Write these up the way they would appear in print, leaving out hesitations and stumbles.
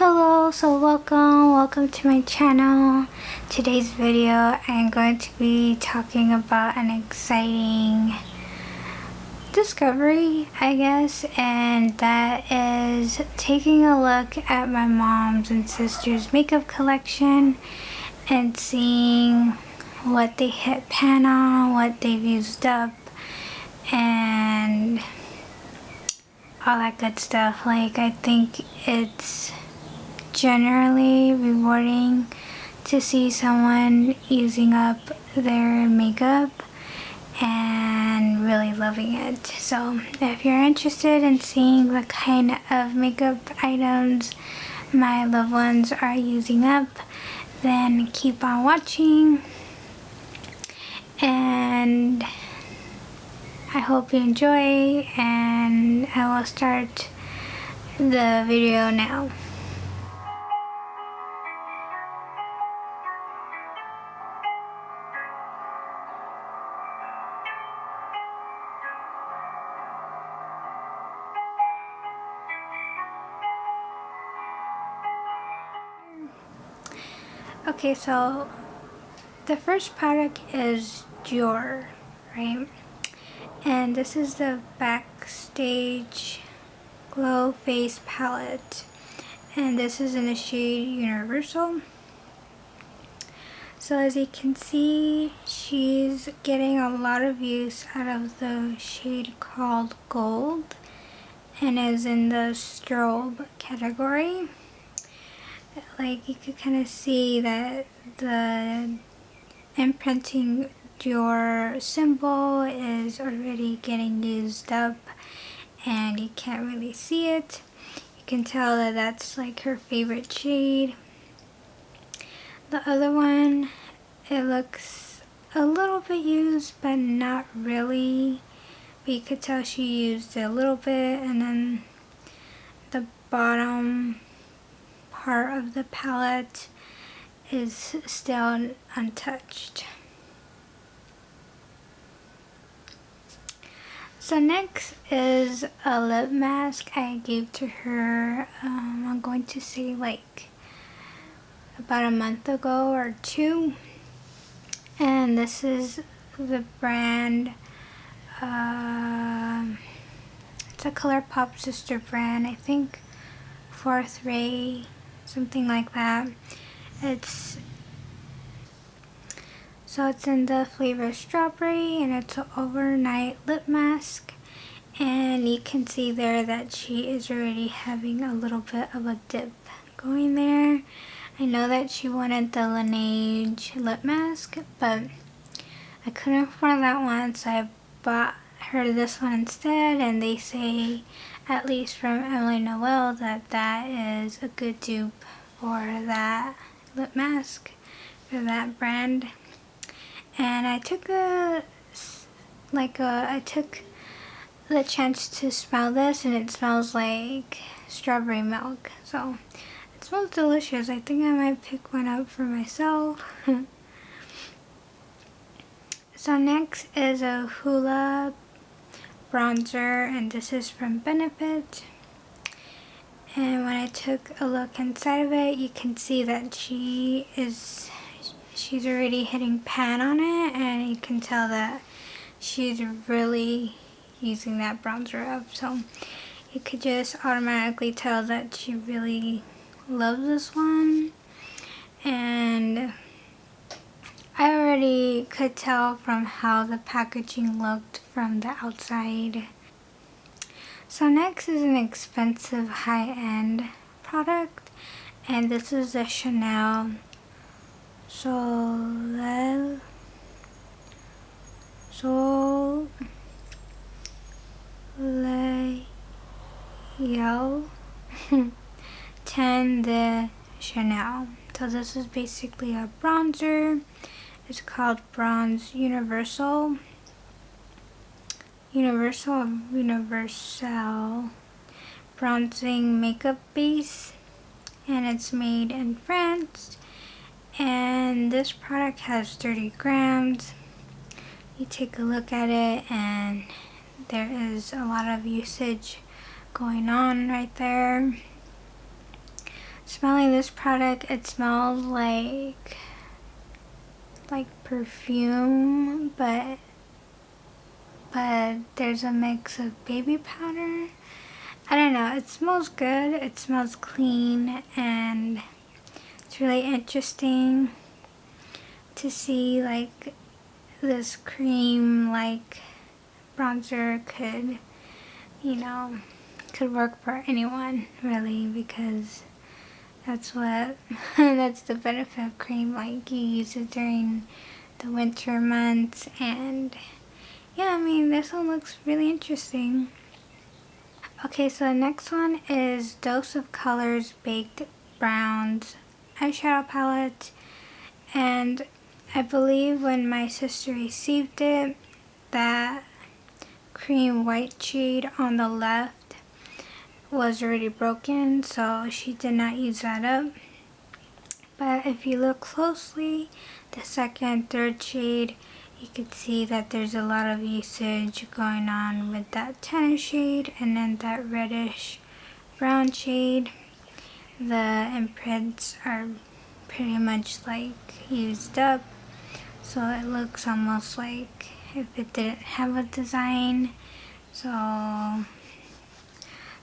Hello, so welcome to my channel. Today's video I'm going to be talking about an exciting discovery, I guess, and that is taking a look at my mom's and sister's makeup collection and seeing what they hit pan on, what they've used up, and all that good stuff. Like, I think it's generally rewarding to see someone using up their makeup and really loving it. So if you're interested in seeing the kind of makeup items my loved ones are using up, then keep on watching, and I hope you enjoy, and I will start the video now. Okay, so the first product is Dior, right? And this is the Backstage Glow Face Palette. And this is in the shade Universal. So as you can see, she's getting a lot of use out of the shade called Gold, and is in the strobe category. Like, you could kind of see that the imprinting Dior symbol is already getting used up, and you can't really see it. You can tell that that's like her favorite shade. The other one, it looks a little bit used, but not really. But you could tell she used it a little bit, and then the bottom part of the palette is still untouched. So next is a lip mask I gave to her, I'm going to say like about a month ago or two. And this is the brand, it's a ColourPop sister brand, I think Fourth Ray, something like that. It's in the flavor strawberry, and it's an overnight lip mask, and you can see there that she is already having a little bit of a dip going there. I know that she wanted the Laneige lip mask, but I couldn't afford that one, so I bought her this one instead, and they say, at least from Emily Noel, that that is a good dupe for that lip mask for that brand. And I took I took the chance to smell this, and it smells like strawberry milk. So it smells delicious. I think I might pick one up for myself. So next is a Hoola bronzer, and this is from Benefit. And when I took a look inside of it, you can see that she's already hitting pan on it, and you can tell that she's really using that bronzer up. So you could just automatically tell that she really loves this one, and I already could tell from how the packaging looked from the outside. So next is an expensive high-end product, and this is a Chanel Soleil 10 de Chanel. So this is basically a bronzer. It's called Bronze Universal bronzing makeup base, and it's made in France. And this product has 30 grams. You take a look at it, and there is a lot of usage going on right there. Smelling this product, it smells like perfume, but there's a mix of baby powder. I don't know, it smells good, it smells clean, and it's really interesting to see like this cream like bronzer could, you know, could work for anyone really, because that's what that's the benefit of cream. Like, you use it during the winter months. And yeah, I mean, this one looks really interesting. Okay, so the next one is Dose of Colors Baked Browns eyeshadow palette. And I believe when my sister received it, that cream white shade on the left was already broken, so she did not use that up. But if you look closely, the second and third shade, you can see that there's a lot of usage going on with that tanner shade, and then that reddish brown shade. The imprints are pretty much like used up, so it looks almost like if it didn't have a design.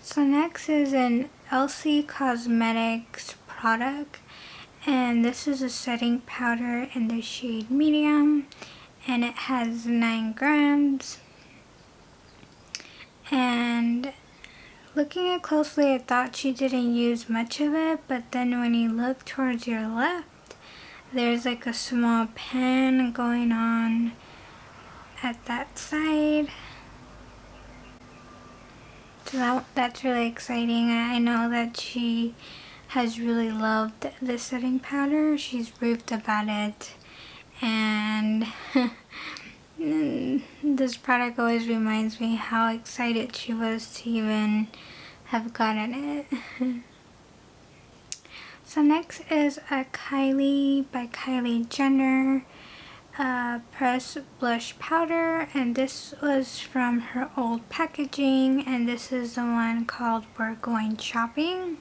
So next is an LC Cosmetics product, and this is a setting powder in the shade medium, and it has 9 grams. And looking at it closely, I thought she didn't use much of it, but then when you look towards your left, there's like a small pen going on at that side. So that's really exciting. I know that she has really loved this setting powder. She's raved about it, and this product always reminds me how excited she was to even have gotten it. So next is a Kylie by Kylie Jenner pressed blush powder, and this was from her old packaging, and this is the one called We're Going Shopping.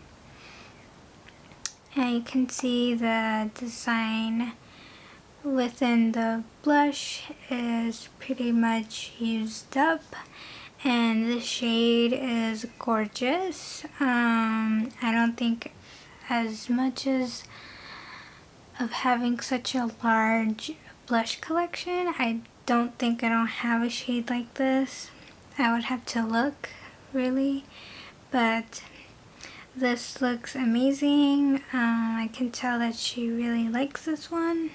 And you can see the design within the blush is pretty much used up, and the shade is gorgeous. I don't think as much as of having such a large blush collection, I don't think I don't have a shade like this. I would have to look really, but this looks amazing. I can tell that she really likes this one.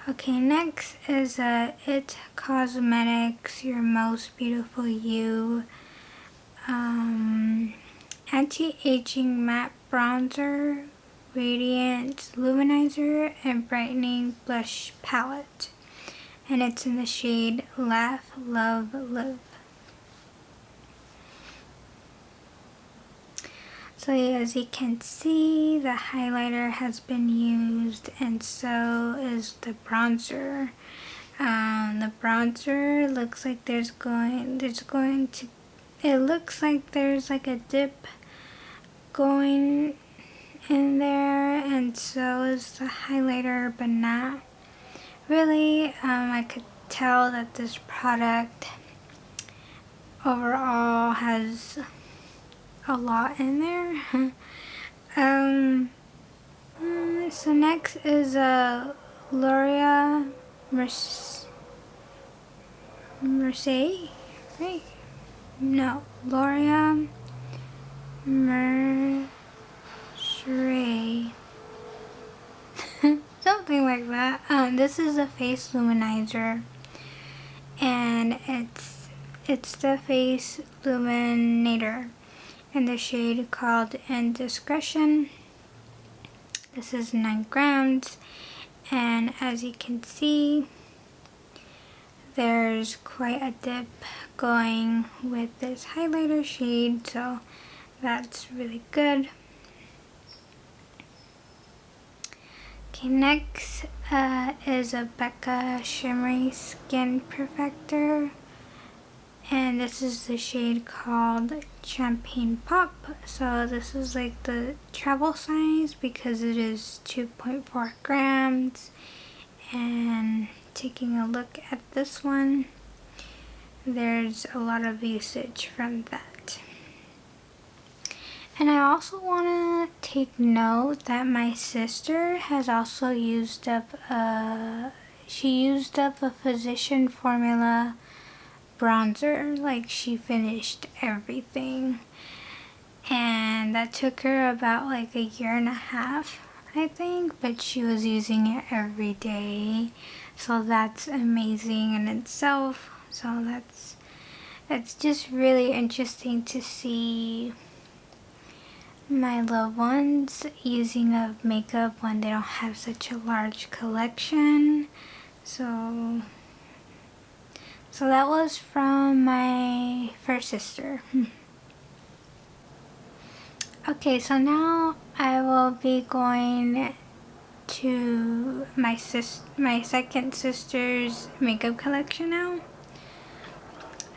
Okay, next is It Cosmetics Your Most Beautiful You Anti-Aging Matte Bronzer, Radiant Luminizer, and Brightening Blush Palette. And it's in the shade Laugh, Love, Live. So as you can see, the highlighter has been used, and so is the bronzer. The bronzer looks like it looks like there's like a dip going in there, and so is the highlighter, but not really. I could tell that this product overall has a lot in there. So next is L'Oreal Mercier, right? No, L'Oreal Mercier. Something like that. This is a face luminizer, and it's the face illuminator in the shade called Indiscretion. This is 9 grams, and as you can see, there's quite a dip going with this highlighter shade, so that's really good. Okay, next is a Becca Shimmery Skin Perfector, And this is the shade called Champagne Pop. So this is like the travel size because it is 2.4 grams. And taking a look at this one, there's a lot of usage from that. And I also want to take note that my sister has also used up a Physician Formula bronzer. Like, she finished everything, and that took her about like a year and a half, I think, but she was using it every day, so that's amazing in itself. So it's just really interesting to see my loved ones using of makeup when they don't have such a large collection. So that was from my first sister. Okay, so now I will be going to my second sister's makeup collection now.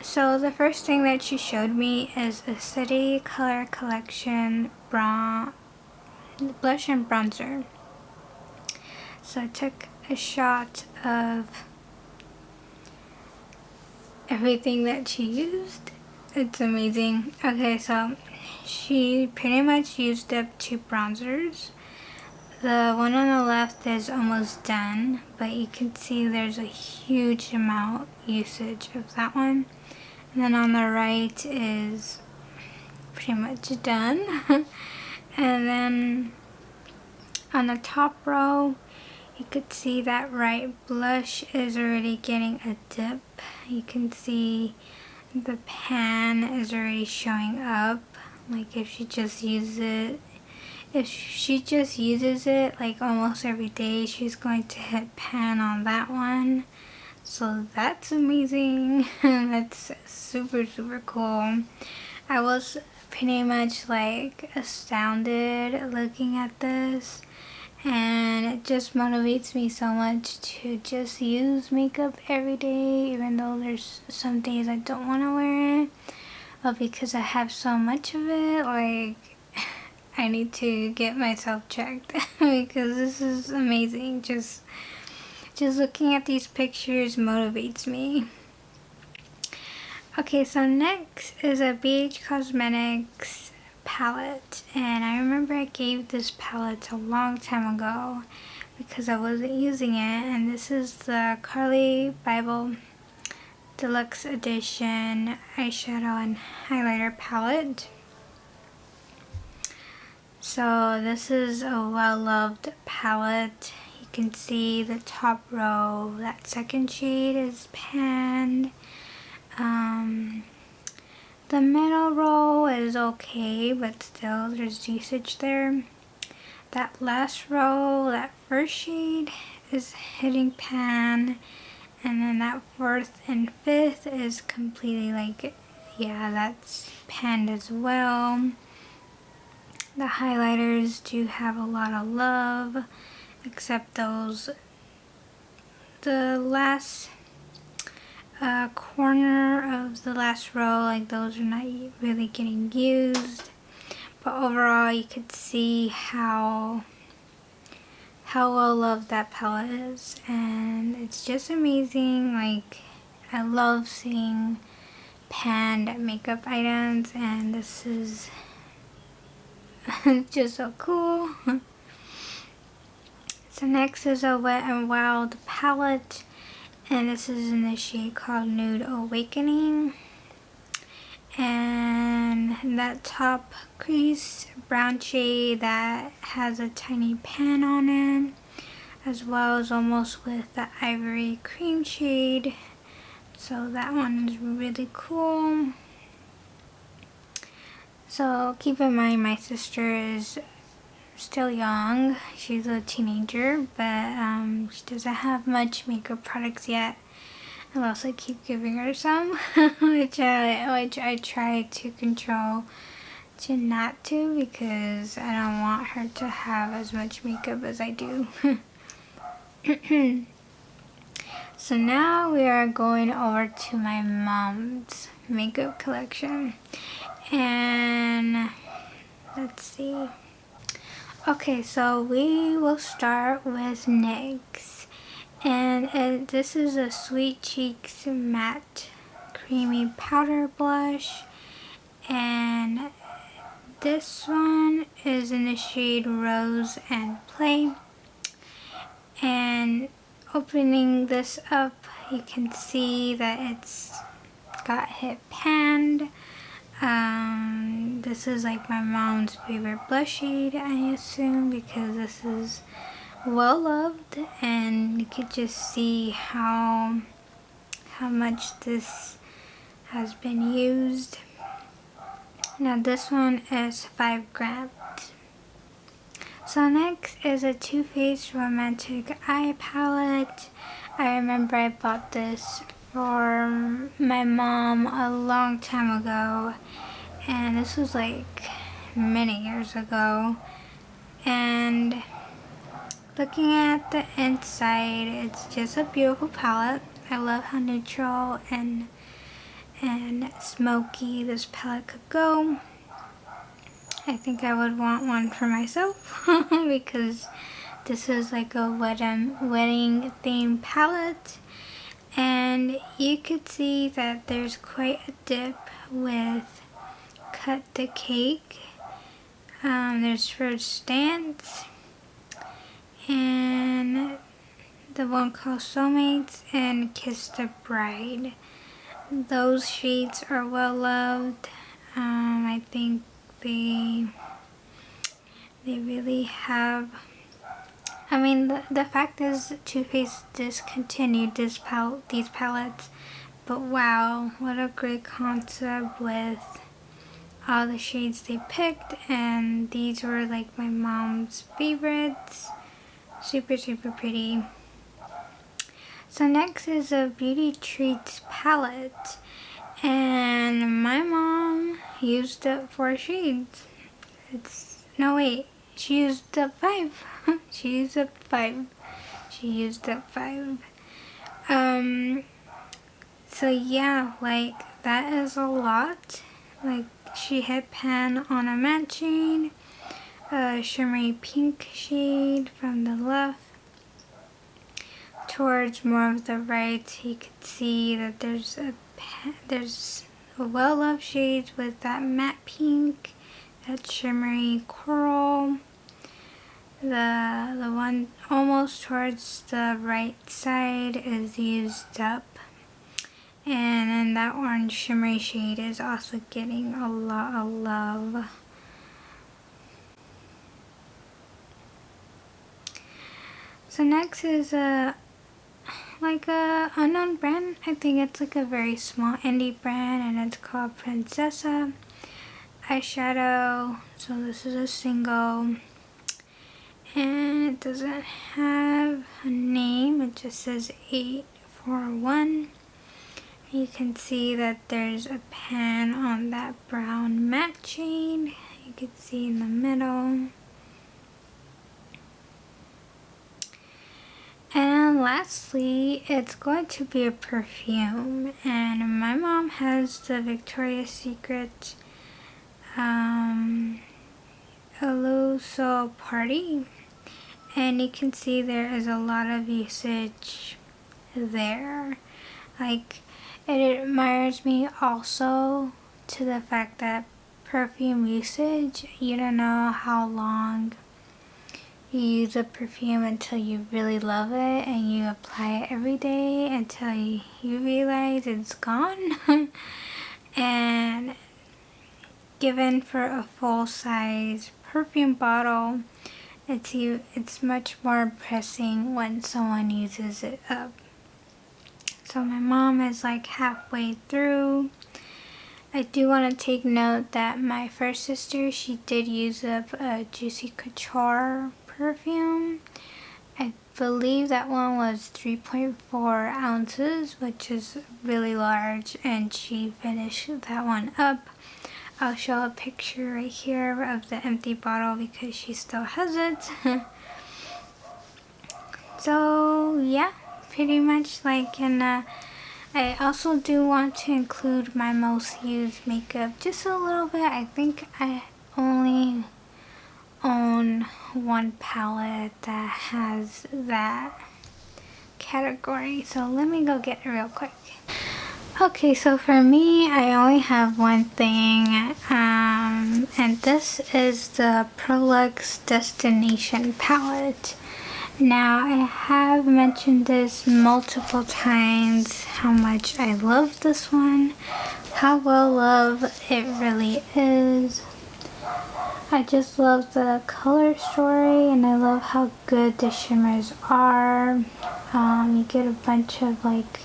So the first thing that she showed me is a City Color Collection blush and bronzer. So I took a shot of everything that she used. It's amazing. Okay, so she pretty much used up 2 bronzers. The one on the left is almost done, but you can see there's a huge amount usage of that one. And then on the right is pretty much done. And then on the top row, you could see that right blush is already getting a dip. You can see the pan is already showing up. Like, if she just uses it like almost every day, she's going to hit pan on that one. So that's amazing. That's super, super cool. I was pretty much like astounded looking at this, and it just motivates me so much to just use makeup every day, even though there's some days I don't want to wear it. But because I have so much of it, like, I need to get myself checked because this is amazing. Just looking at these pictures motivates me. Okay, so next is a BH Cosmetics palette, and I remember I gave this palette a long time ago because I wasn't using it, and this is the Carly Bible Deluxe Edition eyeshadow and highlighter palette. So this is a well-loved palette. You can see the top row, that second shade is panned. The middle row is okay, but still there's usage there. That last row, that first shade is hitting pan, and then that fourth and fifth is completely like, yeah, that's panned as well. The highlighters do have a lot of love, except those, the last corner of the last row, like those are not really getting used. But overall, you could see how well loved that palette is, and it's just amazing. Like, I love seeing panned makeup items, and this is just so cool. So next is a Wet n Wild palette, and this is in the shade called Nude Awakening. And that top crease brown shade that has a tiny pan on it, as well as almost with the ivory cream shade. So that one is really cool. So keep in mind, my sister is still young. She's a teenager, but she doesn't have much makeup products yet. I'll also keep giving her some, which I try to control to not to, because I don't want her to have as much makeup as I do. So now we are going over to my mom's makeup collection. And let's see. Okay, so we will start with NYX. And this is a Sweet Cheeks matte creamy powder blush. And this one is in the shade Rose and Play. And opening this up, you can see that it's got hit panned. This is like my mom's favorite blush shade, I assume, because this is well loved, and you could just see how much this has been used. Now this one is 5 grams. So next is a Too Faced Romantic Eye Palette. I remember I bought this for my mom a long time ago, and this was like many years ago. And looking at the inside, it's just a beautiful palette. I love how neutral and smoky this palette could go. I think I would want one for myself because this is like a wedding themed palette, and you could see that there's quite a dip with Cut the Cake. There's First Dance, and the one called Soulmates, and Kiss the Bride. Those shades are well loved. I think they really have. I mean, the fact is Too Faced discontinued these palettes, but wow, what a great concept with all the shades they picked, and these were like my mom's favorites. Super, super pretty. So next is a Beauty Treats palette, and my mom used up 4 shades. She used up 5. She used up 5. So yeah, like that is a lot. Like she hit pan on a matte shade, a shimmery pink shade from the left. Towards more of the right, you can see that there's a well-loved shades with that matte pink, that shimmery coral. The one almost towards the right side is used up, and then that orange shimmery shade is also getting a lot of love. So next is a unknown brand. I think it's like a very small indie brand, and it's called Princessa eyeshadow. So this is a single, and it doesn't have a name, it just says 841. You can see that there's a pan on that brown matte shade. You can see in the middle. And lastly, it's going to be a perfume, and my mom has the Victoria's Secret Illuso Party, and you can see there is a lot of usage there. Like, it admires me also to the fact that perfume usage, you don't know how long you use a perfume until you really love it, and you apply it every day until you realize it's gone. And given for a full-size perfume bottle, it's much more pressing when someone uses it up. So my mom is like halfway through. I do want to take note that my first sister, she did use up a Juicy Couture perfume. I believe that one was 3.4 ounces, which is really large, and she finished that one up. I'll show a picture right here of the empty bottle because she still has it. So yeah, pretty much like, and I also do want to include my most used makeup just a little bit. I think I only own one palette that has that category, so let me go get it real quick. Okay, so for me, I only have one thing, and this is the Prolux Destination palette. Now, I have mentioned this multiple times, how much I love this one, how well loved it really is. I just love the color story, and I love how good the shimmers are. You get a bunch of like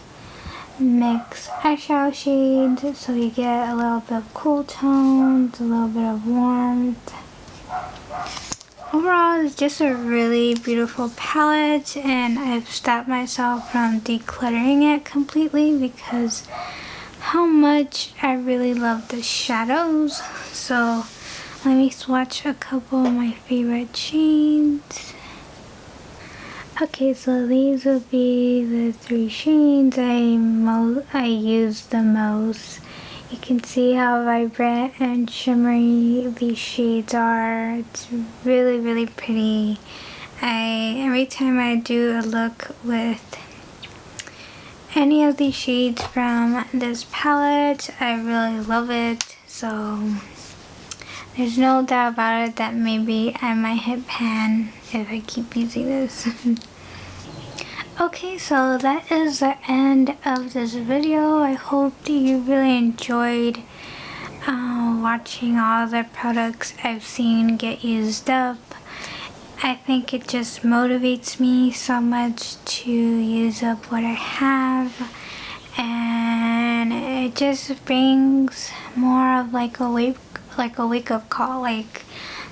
mixed eyeshadow shades, so you get a little bit of cool tones, a little bit of warmth. Overall, it's just a really beautiful palette, and I've stopped myself from decluttering it completely because how much I really love the shadows. So let me swatch a couple of my favorite shades. Okay, so these will be the 3 shades I use the most. You can see how vibrant and shimmery these shades are. It's really, really pretty. Every time I do a look with any of these shades from this palette, I really love it. So there's no doubt about it that maybe I might hit pan if I keep using this. Okay, so that is the end of this video. I hope that you really enjoyed watching all the products I've seen get used up. I think it just motivates me so much to use up what I have, and it just brings more of like a wake up call, like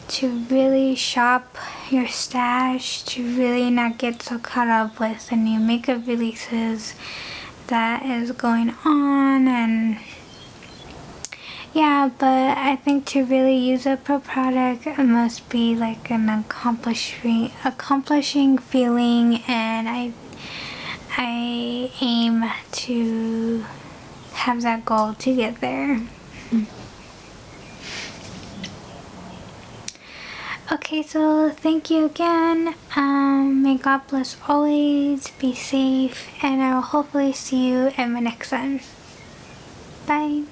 to really shop your stash, to really not get so caught up with the new makeup releases that is going on. And yeah, but I think to really use up a product, it must be like an accomplishing feeling, and I aim to have that goal to get there. Okay, so thank you again. May God bless always, be safe, and I will hopefully see you in my next one. Bye.